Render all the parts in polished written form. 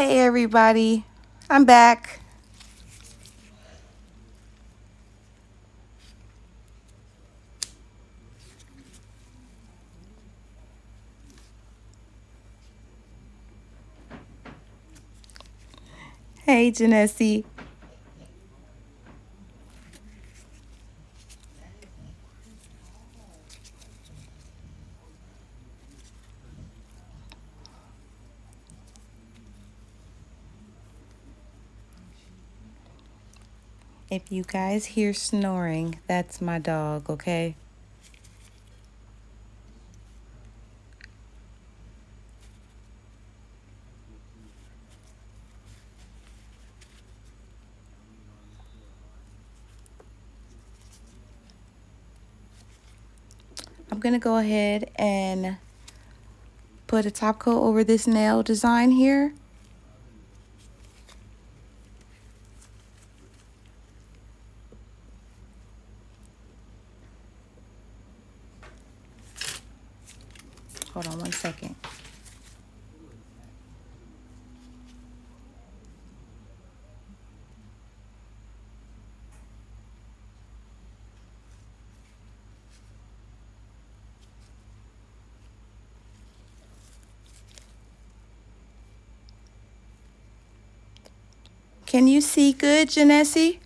Hey everybody, I'm back. Hey Janessa. If you guys hear snoring, that's my dog, okay? I'm gonna go ahead and put a top coat over this nail design here. Hold on one second. Can you see good, Janessa?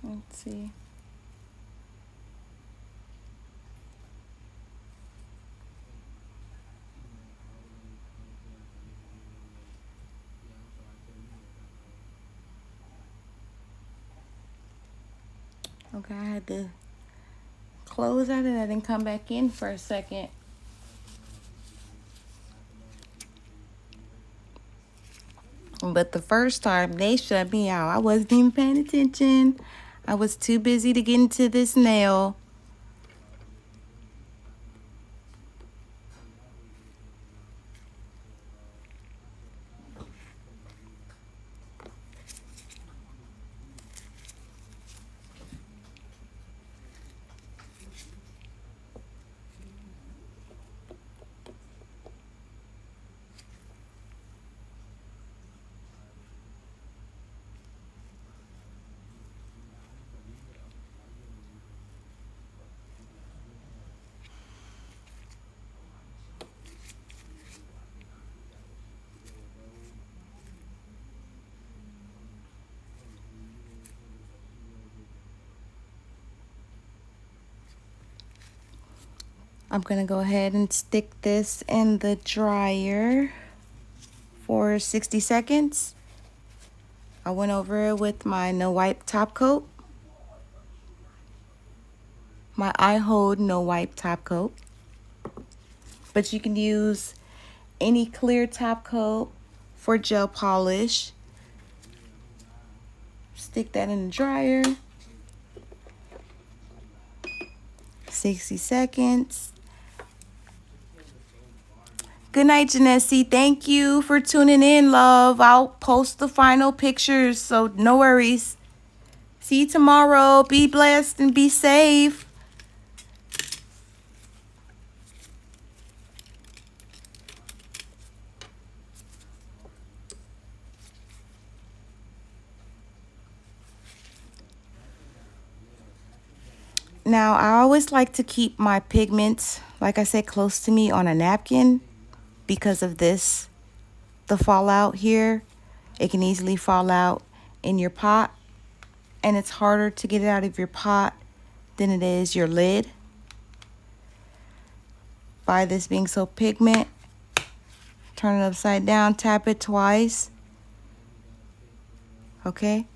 Let's see. Okay, I had to close out of that and come back in for a second. But the first time they shut me out, I wasn't even paying attention. I was too busy to get into this nail. I'm going to go ahead and stick this in the dryer for 60 seconds. I went over it with my No Wipe top coat. My iHold No Wipe top coat. But you can use any clear top coat for gel polish. Stick that in the dryer. 60 seconds. Good night, Janessa. Thank you for tuning in, love. I'll post the final pictures, so no worries. See you tomorrow. Be blessed and be safe. Now, I always like to keep my pigments, like I said, close to me on a napkin because of this, the fallout here. It can easily fall out in your pot, and it's harder to get it out of your pot than it is your lid. By this being so pigment, turn it upside down, tap it twice. Okay.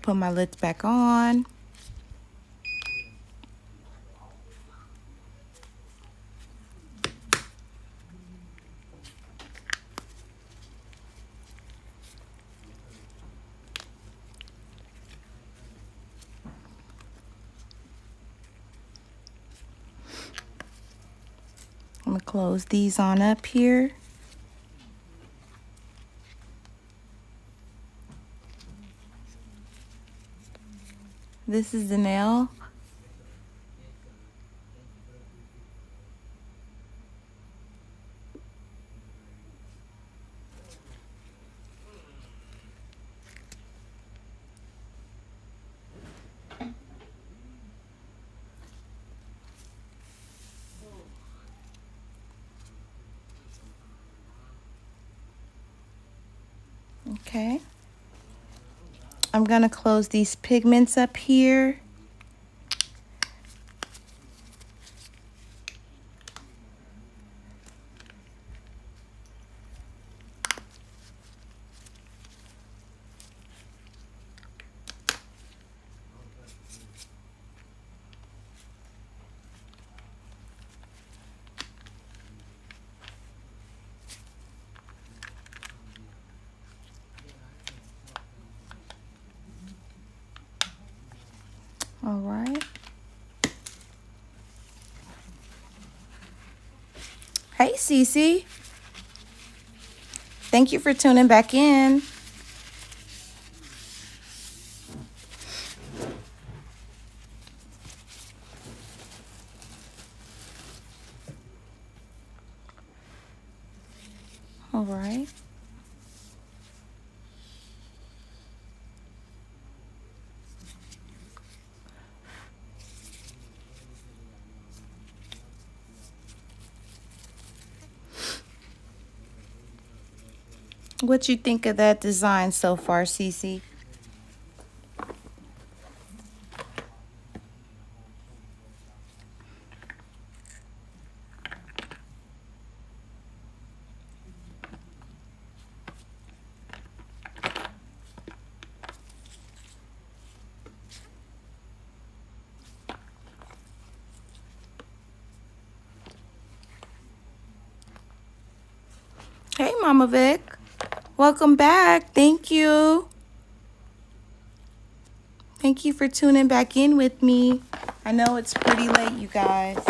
Put my lids back on. close these on up here. This is the nail. Okay. I'm gonna close these pigments up here. All right. Hey, Cece. Thank you for tuning back in. All right. What you think of that design so far, Cece? Hey, Mama Vic. Welcome back. Thank you. Thank you for tuning back in with me. I know it's pretty late, you guys.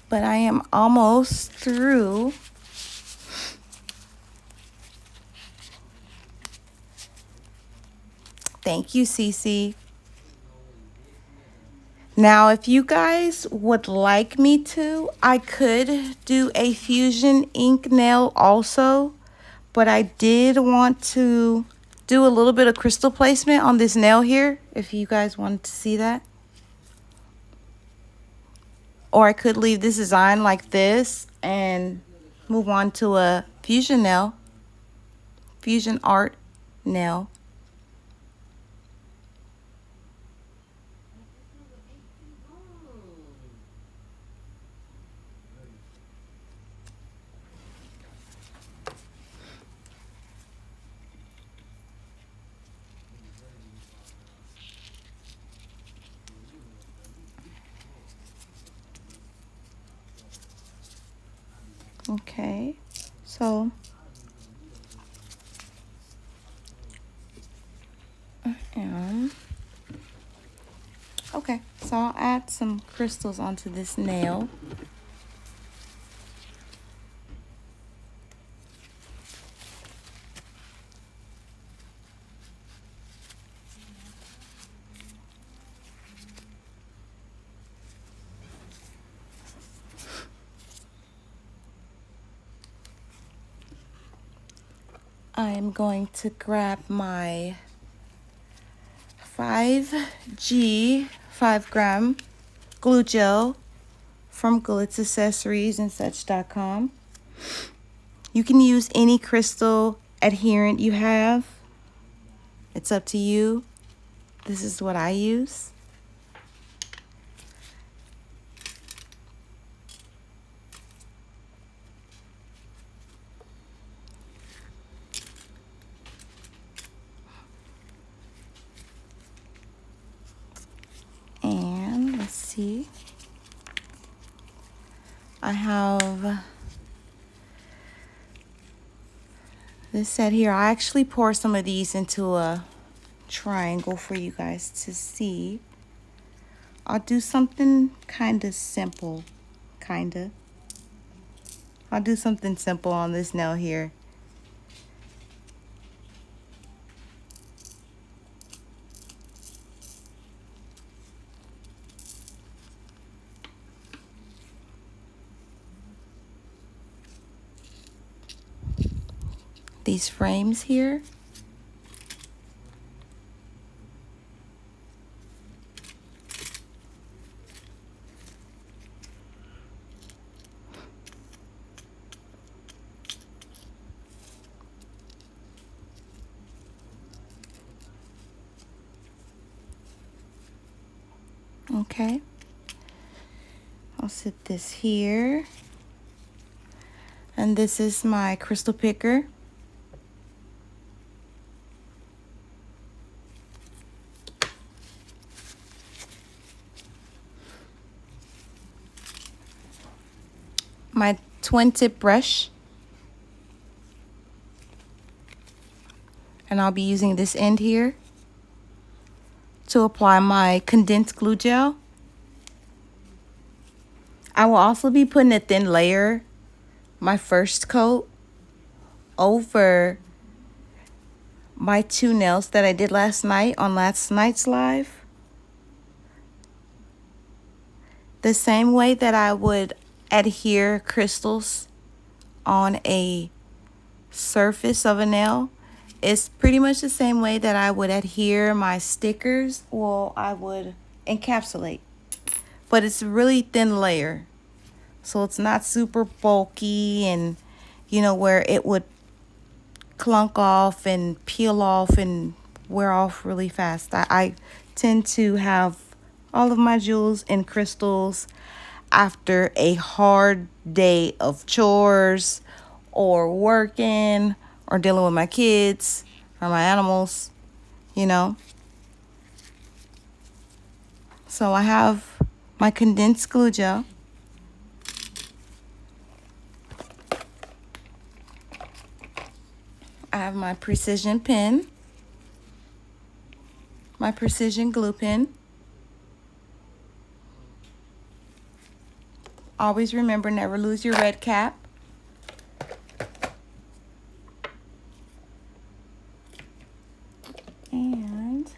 But I am almost through. Thank you, Cece. Now, if you guys would like me to, I could do a fusion ink nail also, but I did want to do a little bit of crystal placement on this nail here, if you guys wanted to see that. Or I could leave this design like this and move on to a fusion nail, fusion art nail. Okay, so okay, so I'll add some crystals onto this nail. I am going to grab my 5G 5-gram glue gel from Glitz Accessories and such.com. You can use any crystal adherent you have. It's up to you. This is what I use. And let's see. I have this set here. I actually pour some of these into a triangle for you guys to see. I'll do something kind of simple. Kind of. I'll do something simple on this nail here. These frames here. Okay. I'll sit this here. And this is my crystal picker. My twin tip brush. And I'll be using this end here to apply my condensed glue gel. I will also be putting a thin layer, my first coat, over my 2 nails that I did last night on last night's live. The same way that I would adhere crystals on a surface of a nail is pretty much the same way that I would adhere my stickers, or I would encapsulate. But it's a really thin layer, so it's not super bulky and, you know, where it would clunk off and peel off and wear off really fast. I tend to have all of my jewels and crystals after a hard day of chores or working or dealing with my kids or my animals, you know. So I have my condensed glue gel. I have my precision pen, my precision glue pen. Always remember, never lose your red cap. And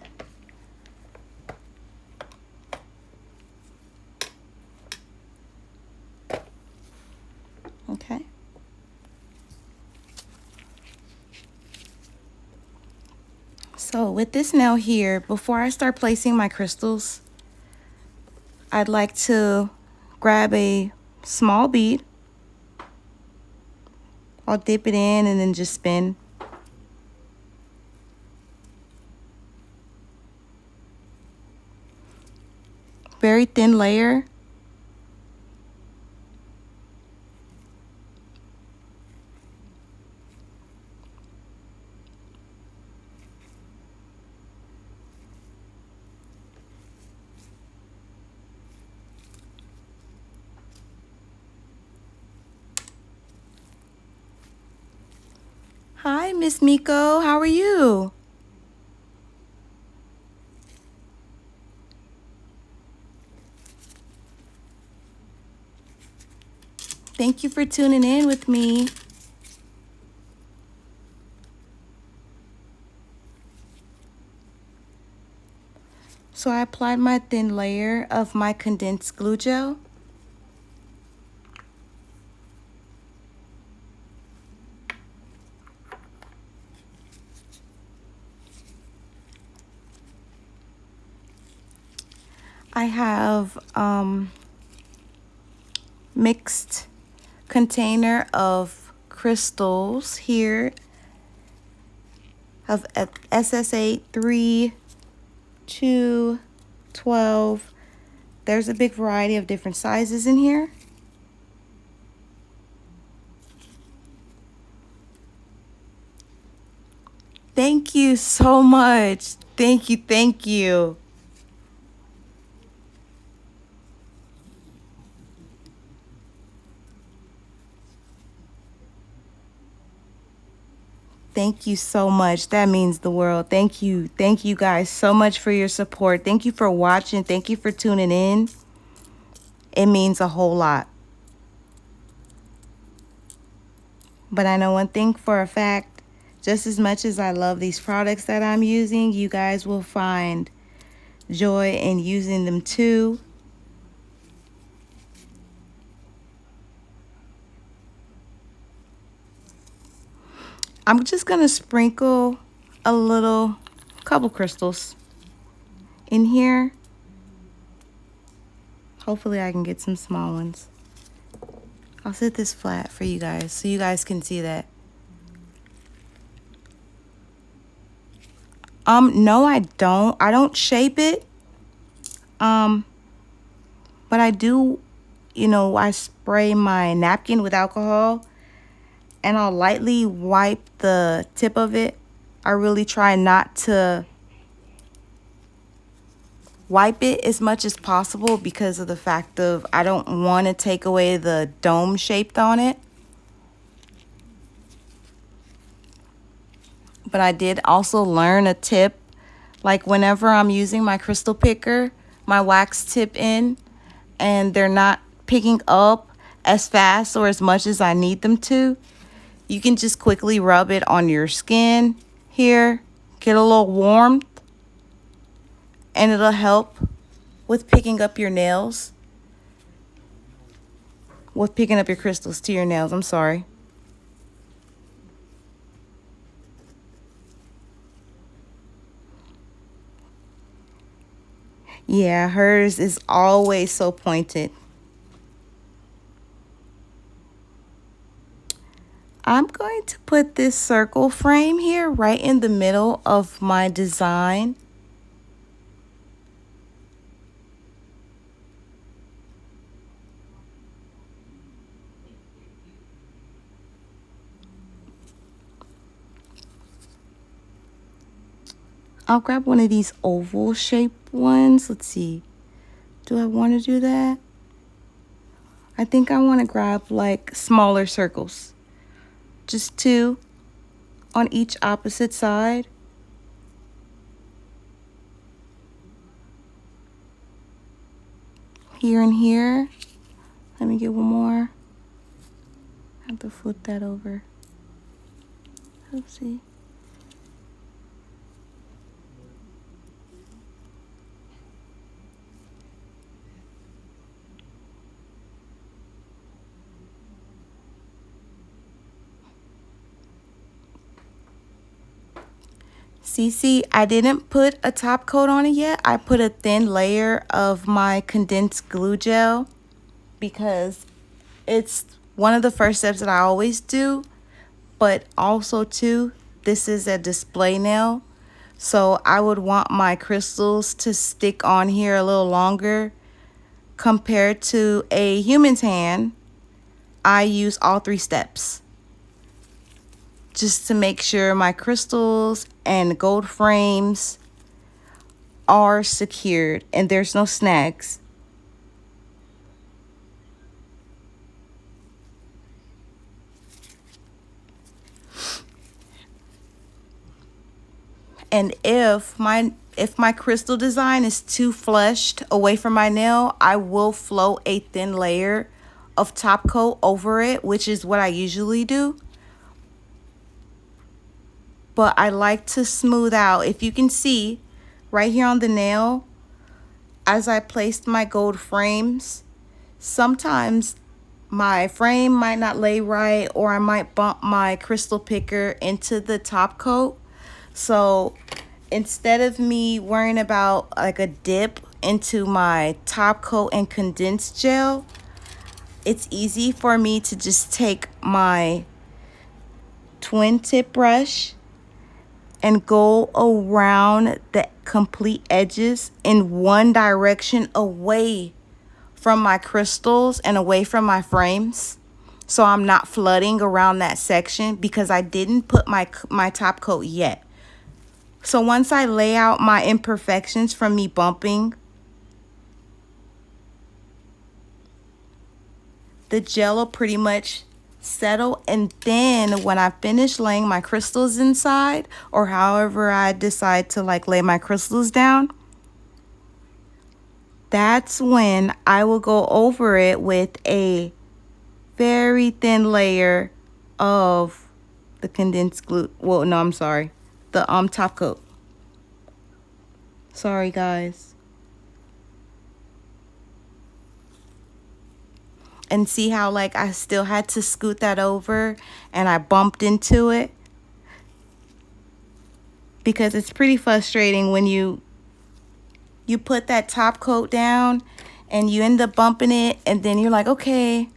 okay. So with this nail here, before I start placing my crystals, I'd like to grab a small bead. I'll dip it in and then just spin. Very thin layer. Hi, Miss Miko. How are you? Thank you for tuning in with me. So I applied my thin layer of my condensed glue gel. I have mixed container of crystals here of SS8, 3, 2, 12. There's a big variety of different sizes in here. Thank you so much. Thank you, thank you. Thank you so much. That means the world. Thank you. Thank you guys so much for your support. Thank you for watching. Thank you for tuning in. It means a whole lot. But I know one thing for a fact, just as much as I love these products that I'm using, you guys will find joy in using them too. I'm just gonna sprinkle a little couple crystals in here. Hopefully I can get some small ones. I'll set this flat for you guys so you guys can see that. No, I don't. I don't shape it. But I do, I spray my napkin with alcohol and I'll lightly wipe the tip of it. I really try not to wipe it as much as possible because of the fact of I don't want to take away the dome shaped on it. But I did also learn a tip, like whenever I'm using my crystal picker, my wax tip in, and they're not picking up as fast or as much as I need them to, you can just quickly rub it on your skin here, get a little warmth, and it'll help with picking up your nails, with picking up your crystals to your nails. I'm sorry. Yeah, hers is always so pointed. I'm going to put this circle frame here right in the middle of my design. I'll grab one of these oval shaped ones. Let's see. Do I want to do that? I think I want to grab like smaller circles. Just two on each opposite side. Here and here. Let me get one more. I have to flip that over. Oopsie. See, I didn't put a top coat on it yet. I put a thin layer of my condensed glue gel because it's one of the first steps that I always do. But also too, this is a display nail. So I would want my crystals to stick on here a little longer. Compared to a human's hand, I use all three steps, just to make sure my crystals and gold frames are secured and there's no snags. And if my crystal design is too flushed away from my nail, I will float a thin layer of top coat over it, which is what I usually do. But I like to smooth out. If you can see right here on the nail, as I placed my gold frames, sometimes my frame might not lay right, or I might bump my crystal picker into the top coat. So instead of me worrying about like a dip into my top coat and condensed gel, it's easy for me to just take my twin tip brush and go around the complete edges in one direction away from my crystals and away from my frames. So I'm not flooding around that section because I didn't put my top coat yet. So once I lay out my imperfections from me bumping, the gel will pretty much settle, and then when I finish laying my crystals inside, or however I decide to like lay my crystals down, that's when I will go over it with a very thin layer of the condensed glue. Well, no, I'm sorry. The top coat. Sorry, guys. And see how like I still had to scoot that over and I bumped into it? Because it's pretty frustrating when you put that top coat down and you end up bumping it, and then you're like, okay,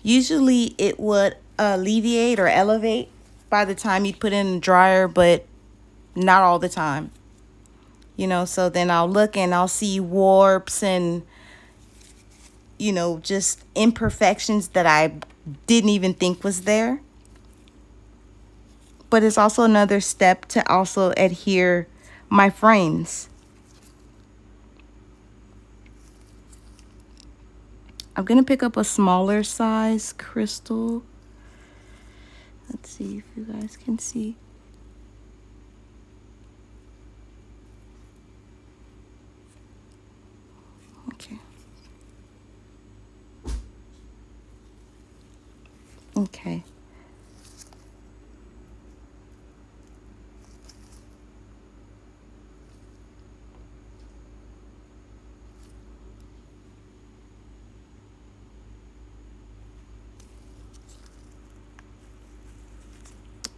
usually it would alleviate or elevate by the time you put it in the dryer, but not all the time. You know, so then I'll look and I'll see warps and, you know, just imperfections that I didn't even think was there. But it's also another step to also adhere my frames. I'm going to pick up a smaller size crystal. Let's see if you guys can see. Okay. Okay.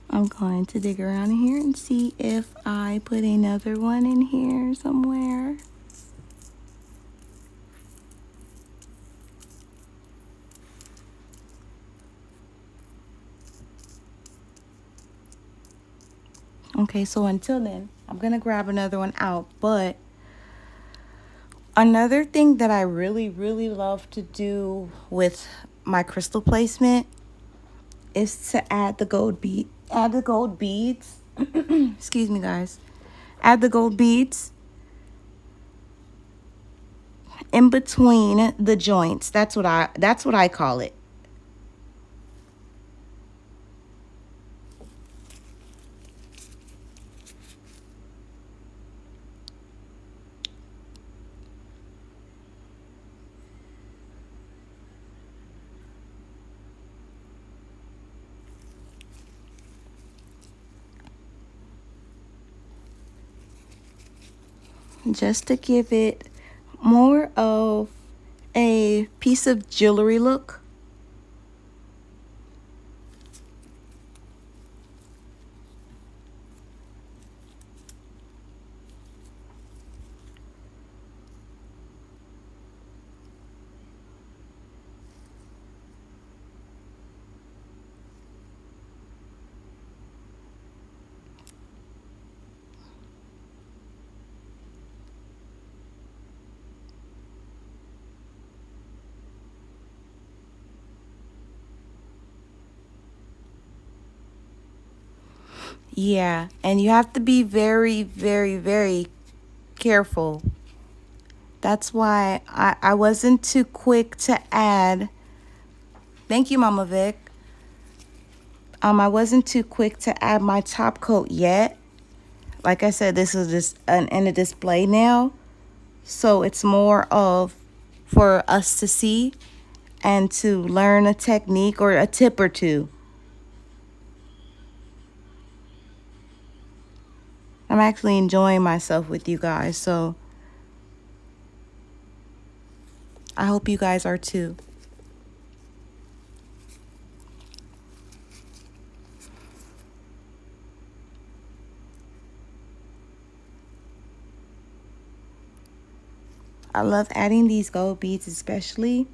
I'm going to dig around in here and see if I put another one in here somewhere. Okay, so until then, I'm going to grab another one out. But another thing that I really, really love to do with my crystal placement is to add the gold beads. Excuse me, guys. Add the gold beads in between the joints. That's what I call it. Just to give it more of a piece of jewelry look. Yeah, and you have to be very, very, very careful. That's why I wasn't too quick to add. Thank you, Mama Vic. I wasn't too quick to add my top coat yet. Like I said, this is just in a display now. So it's more of for us to see and to learn a technique or a tip or two. I'm actually enjoying myself with you guys, so I hope you guys are too. I love adding these gold beads, especially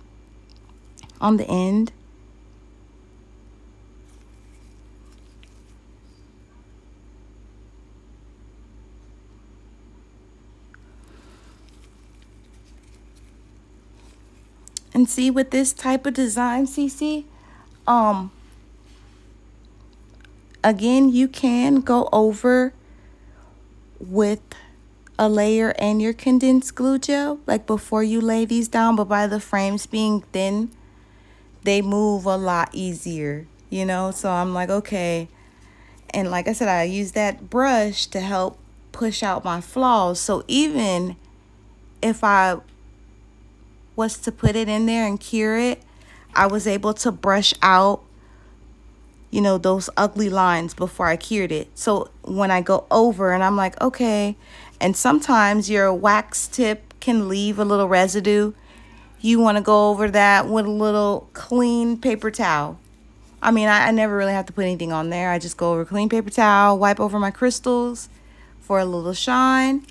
on the end. And see, with this type of design, CC, again, you can go over with a layer and your condensed glue gel, like before you lay these down, but by the frames being thin, they move a lot easier, you know? So I'm like, okay. And like I said, I use that brush to help push out my flaws. So even if I was to put it in there and cure it, I was able to brush out, you know, those ugly lines before I cured it. So when I go over and I'm like, okay, and sometimes your wax tip can leave a little residue. You want to go over that with a little clean paper towel. I mean, I never really have to put anything on there. I just go over clean paper towel, wipe over my crystals for a little shine.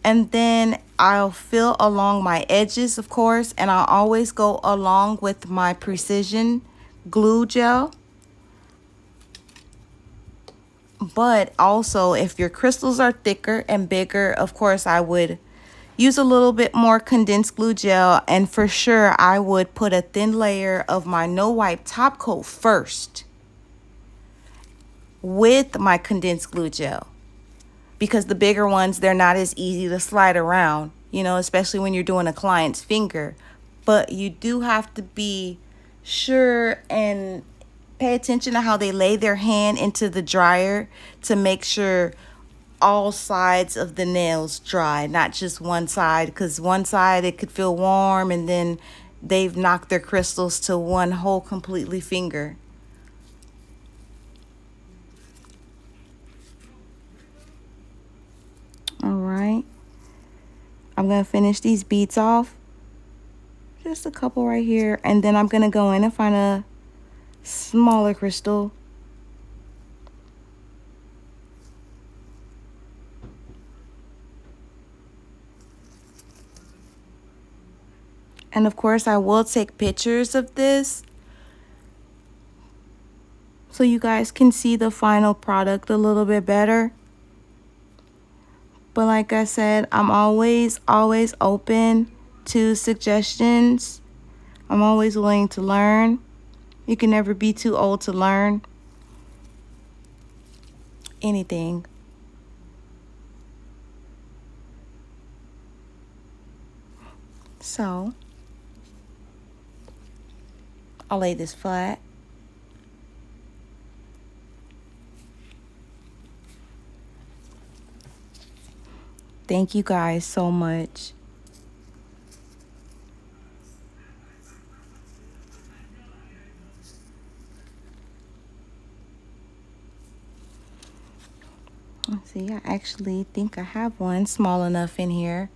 And then I'll fill along my edges, of course, and I'll always go along with my precision glue gel. But also, if your crystals are thicker and bigger, of course, I would use a little bit more condensed glue gel. And for sure, I would put a thin layer of my no wipe top coat first with my condensed glue gel. Because the bigger ones, they're not as easy to slide around, you know, especially when you're doing a client's finger. But you do have to be sure and pay attention to how they lay their hand into the dryer to make sure all sides of the nails dry, not just one side, because one side it could feel warm and then they've knocked their crystals to one whole completely finger. All right, I'm gonna finish these beads off, just a couple right here, and then I'm gonna go in and find a smaller crystal. And of course, I will take pictures of this so you guys can see the final product a little bit better. But like I said, I'm always open to suggestions. I'm always willing to learn. You can never be too old to learn anything. So I'll lay this flat. Thank you guys so much. Let's see, I actually think I have one small enough in here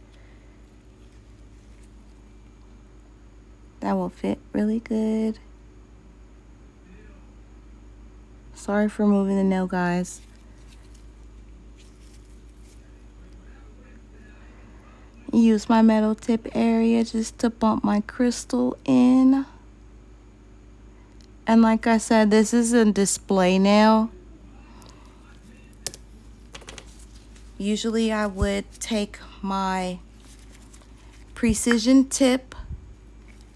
that will fit really good. Sorry for moving the nail, guys. Use my metal tip area just to bump my crystal in. And like I said, this is a display nail. Usually I would take my precision tip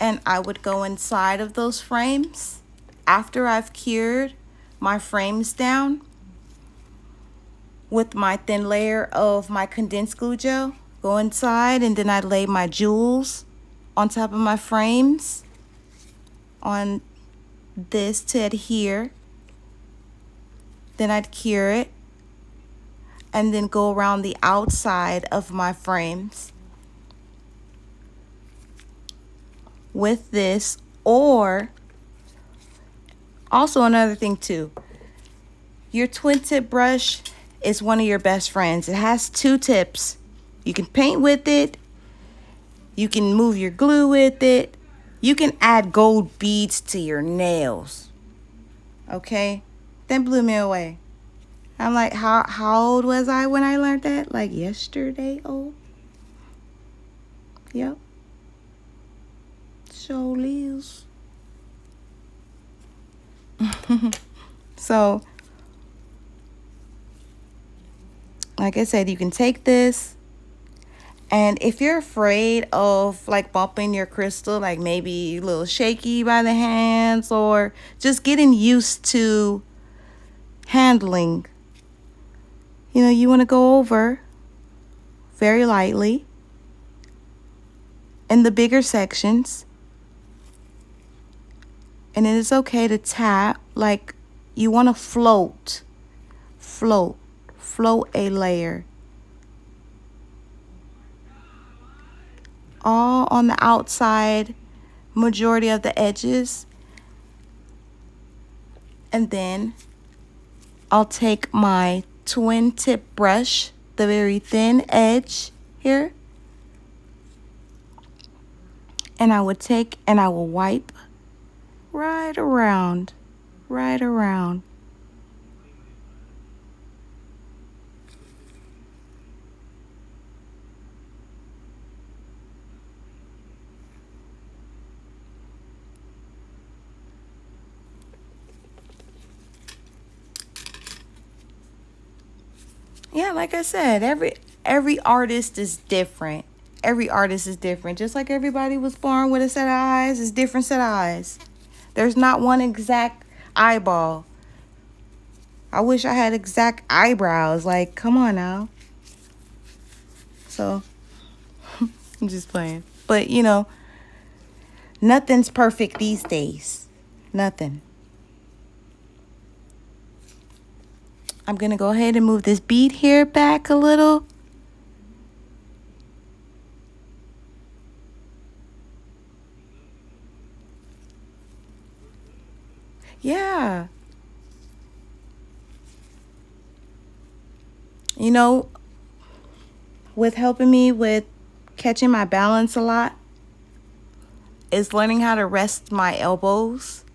and I would go inside of those frames after I've cured my frames down with my thin layer of my condensed glue gel. Go inside and then I'd lay my jewels on top of my frames on this to adhere. Then I'd cure it and then go around the outside of my frames with this. Or also another thing too, your twin tip brush is one of your best friends. It has two tips. You can paint with it, you can move your glue with it, you can add gold beads to your nails. Okay, that blew me away. I'm like, how old was I when I learned that? Like yesterday old? Yep. Show lives. So, like I said, you can take this. And if you're afraid of like bumping your crystal, like maybe a little shaky by the hands or just getting used to handling, you know, you want to go over very lightly in the bigger sections And it is okay to tap like you want to float, float a layer all on the outside, majority of the edges. And then I'll take my twin tip brush, the very thin edge here, and I would take and I will wipe right around, right around. Yeah, like I said, every artist is different. Every artist is different. Just like everybody was born with a set of eyes, it's different set of eyes. There's not one exact eyeball. I wish I had exact eyebrows. Like, come on now. So, I'm just playing. But, you know, nothing's perfect these days. Nothing. I'm going to go ahead and move this bead here back a little. Yeah. You know, with helping me with catching my balance a lot is learning how to rest my elbows,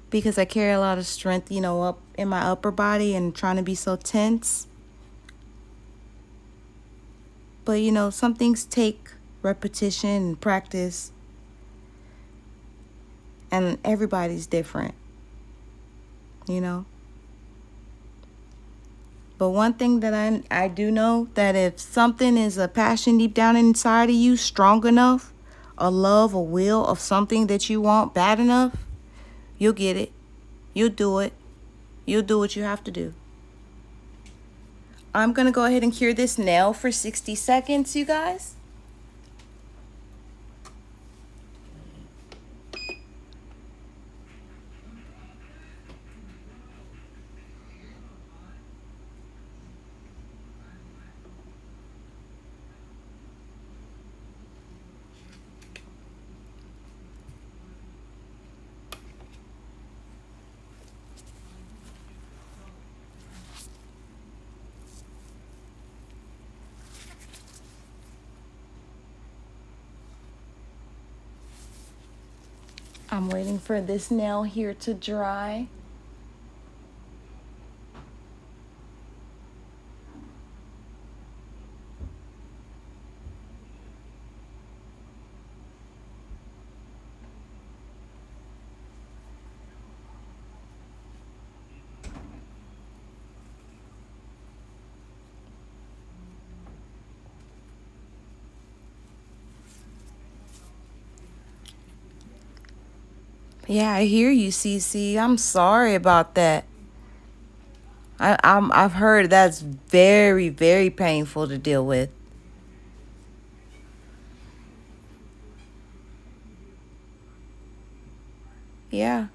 because I carry a lot of strength, you know, up in my upper body and trying to be so tense. But, you know, some things take repetition and practice, and everybody's different, you know. But one thing that I do know, that if something is a passion deep down inside of you strong enough, a love, a will of something that you want bad enough, you'll get it. You'll do it. You'll do what you have to do. I'm going to go ahead and cure this nail for 60 seconds, you guys. I'm waiting for this nail here to dry. Yeah, I hear you, CC. I'm sorry about that. I've heard that's very, very painful to deal with. Yeah.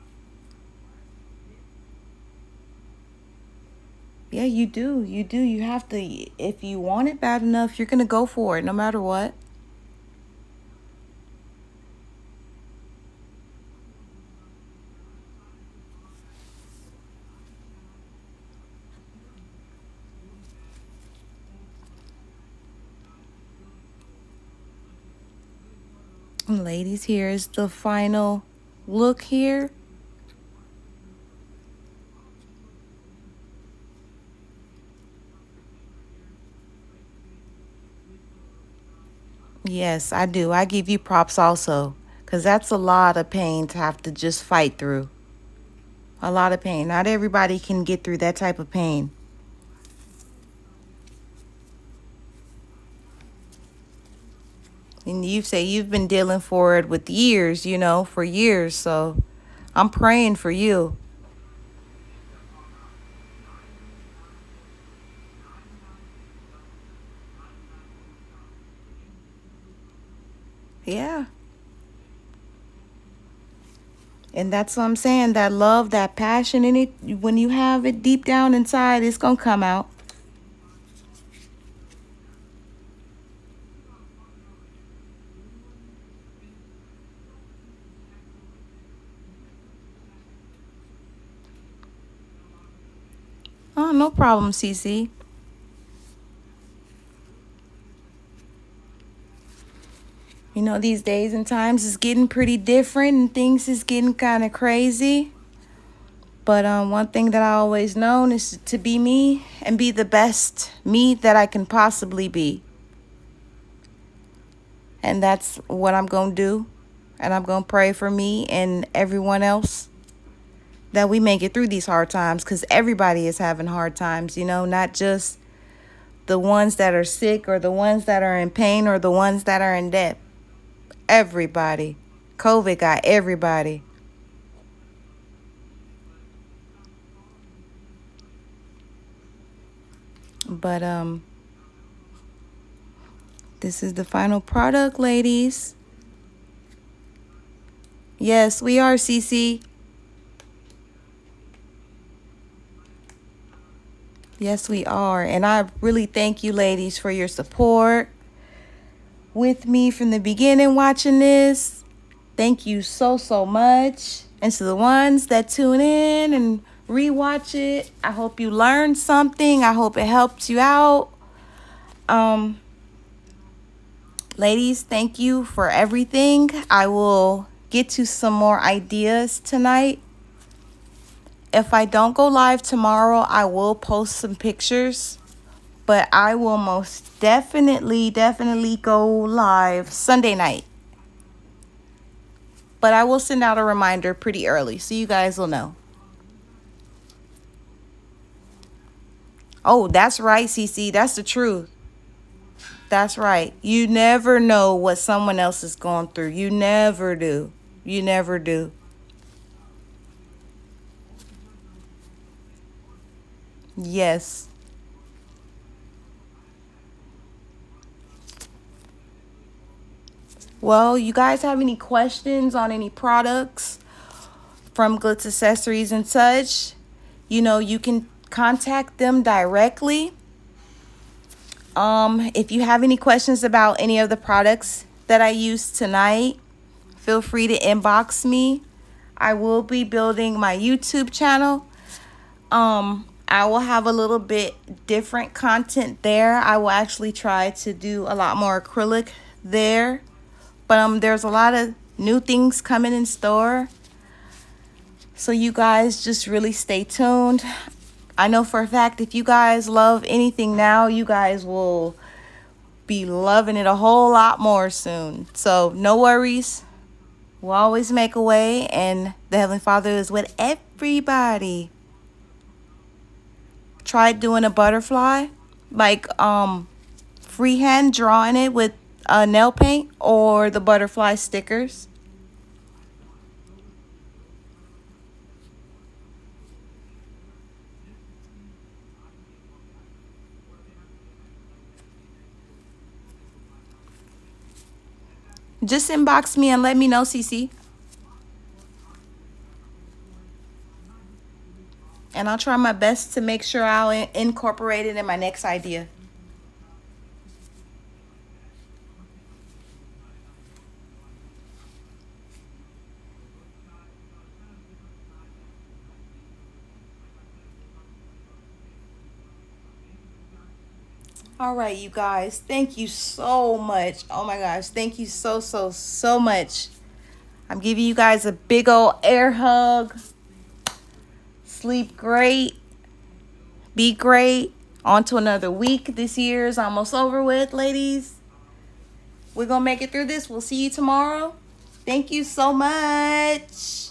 Yeah, you do. You do. You have to, if you want it bad enough, you're going to go for it no matter what. And ladies, here's the final look here. Yes, I do. I give you props also, because that's a lot of pain to have to just fight through. A lot of pain. Not everybody can get through that type of pain. And you say you've been dealing for it with years, you know, for years. So I'm praying for you. Yeah. And that's what I'm saying. That love, that passion in it, when you have it deep down inside, it's going to come out. Oh, no problem, Cece. You know, these days and times is getting pretty different and things is getting kind of crazy. But one thing that I always known is to be me and be the best me that I can possibly be. And that's what I'm going to do. And I'm going to pray for me and everyone else that we make it through these hard times, because everybody is having hard times, you know, not just the ones that are sick or the ones that are in pain or the ones that are in debt. Everybody. COVID got everybody. But this is the final product, ladies. Yes, we are, Cece. Yes, we are. And I really thank you, ladies, for your support with me from the beginning watching this. Thank you so, so much. And to the ones that tune in and rewatch it, I hope you learned something. I hope it helped you out. Ladies, thank you for everything. I will get to some more ideas tonight. If I don't go live tomorrow, I will post some pictures. But I will most definitely go live Sunday night. But I will send out a reminder pretty early so you guys will know. Oh, that's right, Cece. That's the truth. That's right. You never know what someone else is going through. You never do. You never do. Yes. Well, you guys have any questions on any products from Glitz Accessories and such? You know, you can contact them directly. If you have any questions about any of the products that I used tonight, feel free to inbox me. I will be building my YouTube channel. I will have a little bit different content there. I will actually try to do a lot more acrylic there. But there's a lot of new things coming in store. So you guys just really stay tuned. I know for a fact if you guys love anything now, you guys will be loving it a whole lot more soon. So no worries. We'll always make a way, and the Heavenly Father is with everybody. Try doing a butterfly, like freehand drawing it with nail paint or the butterfly stickers. Just inbox me and let me know, Cece. And I'll try my best to make sure I'll incorporate it in my next idea. All right, you guys. Thank you so much. Oh my gosh. Thank you so much. I'm giving you guys a big old air hug. Sleep great. Be great. On to another week. This year is almost over with, ladies. We're going to make it through this. We'll see you tomorrow. Thank you so much.